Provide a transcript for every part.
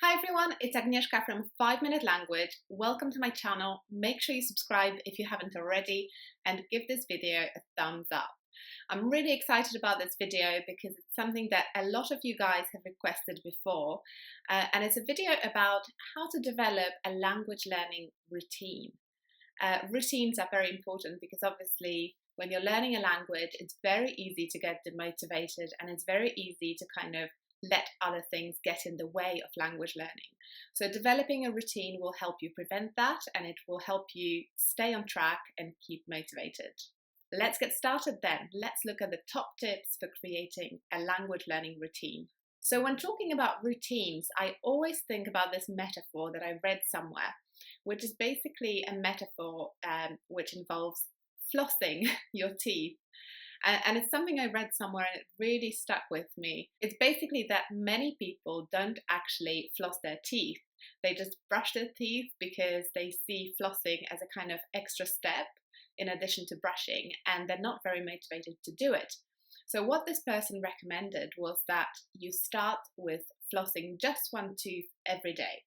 Hi everyone, it's Agnieszka from 5 Minute Language. Welcome to my channel. Make sure you subscribe if you haven't already and give this video a thumbs up. I'm really excited about this video because it's something that a lot of you guys have requested before, and it's a video about how to develop a language learning routine. Routines are very important because obviously when you're learning a language, it's very easy to get demotivated and it's very easy to kind of let other things get in the way of language learning. So developing a routine will help you prevent that, and it will help you stay on track and keep motivated. Let's get started then. Let's look at the top tips for creating a language learning routine. So when talking about routines, I always think about this metaphor that I read somewhere, which is basically a metaphor which involves flossing your teeth. And it's something I read somewhere and it really stuck with me. It's basically that many people don't actually floss their teeth. They just brush their teeth because they see flossing as a kind of extra step in addition to brushing, and they're not very motivated to do it. So what this person recommended was that you start with flossing just one tooth every day.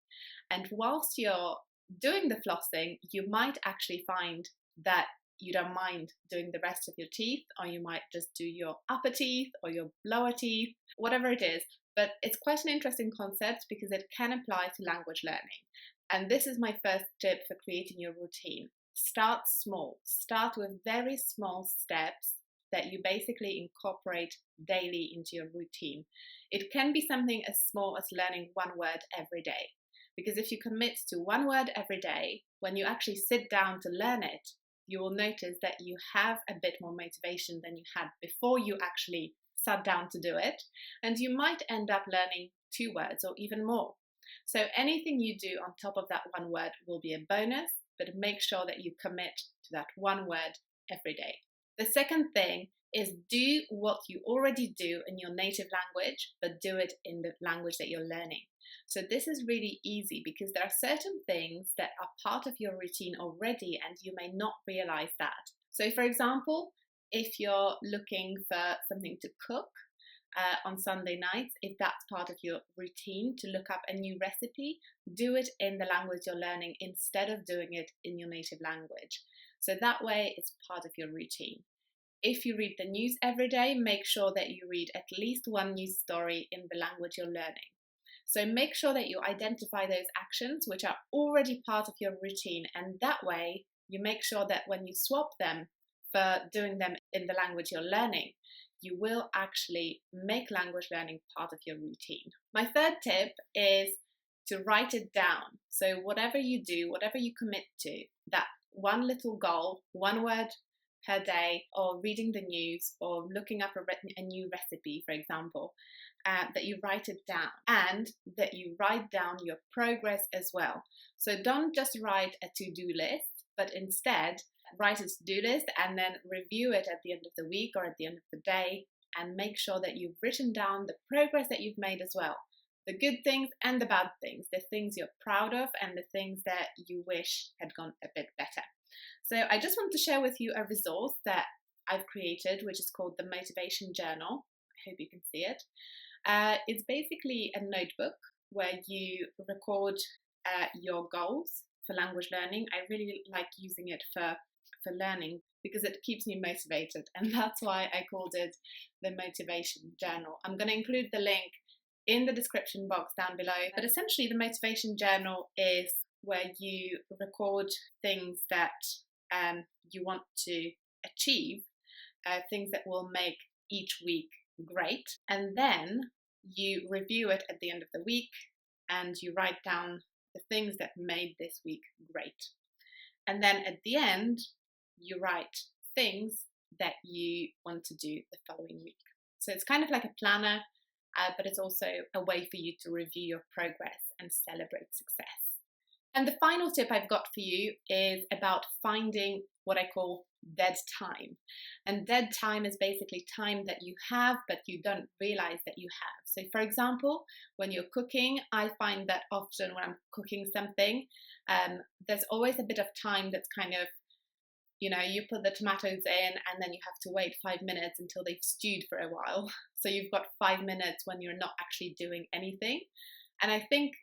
And whilst you're doing the flossing, you might actually find that you don't mind doing the rest of your teeth, or you might just do your upper teeth or your lower teeth, whatever it is. But it's quite an interesting concept because it can apply to language learning. And this is my first tip for creating your routine. Start small. Start with very small steps that you basically incorporate daily into your routine. It can be something as small as learning one word every day. Because if you commit to one word every day, when you actually sit down to learn it, you will notice that you have a bit more motivation than you had before you actually sat down to do it, and you might end up learning 2 words or even more. So anything you do on top of that one word will be a bonus, but make sure that you commit to that one word every day. The second thing is do what you already do in your native language, but do it in the language that you're learning. So this is really easy because there are certain things that are part of your routine already and you may not realize that. So for example, if you're looking for something to cook on Sunday nights, if that's part of your routine to look up a new recipe, do it in the language you're learning instead of doing it in your native language. So that way it's part of your routine. If you read the news every day, make sure that you read at least one news story in the language you're learning. So make sure that you identify those actions which are already part of your routine, and that way you make sure that when you swap them for doing them in the language you're learning, you will actually make language learning part of your routine. My third tip is to write it down. So whatever you do, whatever you commit to, that one little goal, one word per day, or reading the news, or looking up a new recipe, for example, that you write it down, and that you write down your progress as well. So don't just write a to-do list, but instead write a to-do list and then review it at the end of the week or at the end of the day, and make sure that you've written down the progress that you've made as well. The good things and the bad things, the things you're proud of and the things that you wish had gone a bit better. So I just want to share with you a resource that I've created, which is called the Motivation Journal. I hope you can see it. It's basically a notebook where you record your goals for language learning. I really like using it for learning because it keeps me motivated, and that's why I called it the Motivation Journal. I'm going to include the link in the description box down below. But essentially the Motivation Journal is where you record things that you want to achieve, things that will make each week great, and then you review it at the end of the week and you write down the things that made this week great. And then at the end, you write things that you want to do the following week. So it's kind of like a planner, but it's also a way for you to review your progress and celebrate success. And the final tip I've got for you is about finding what I call dead time. And dead time is basically time that you have but you don't realize that you have. So for example, when you're cooking, I find that often when I'm cooking something, there's always a bit of time that's kind of, you put the tomatoes in and then you have to wait 5 minutes until they've stewed for a while. So you've got 5 minutes when you're not actually doing anything. And I think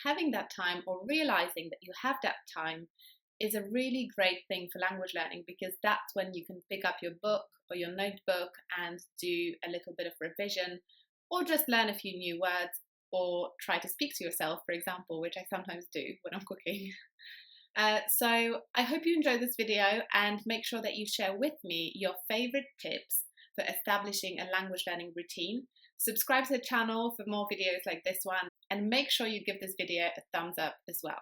having that time or realizing that you have that time is a really great thing for language learning, because that's when you can pick up your book or your notebook and do a little bit of revision, or just learn a few new words, or try to speak to yourself, for example, which I sometimes do when I'm cooking. So I hope you enjoyed this video, and make sure that you share with me your favorite tips for establishing a language learning routine. Subscribe to the channel for more videos like this one, and make sure you give this video a thumbs up as well.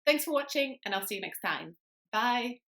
Thanks for watching, and I'll see you next time. Bye!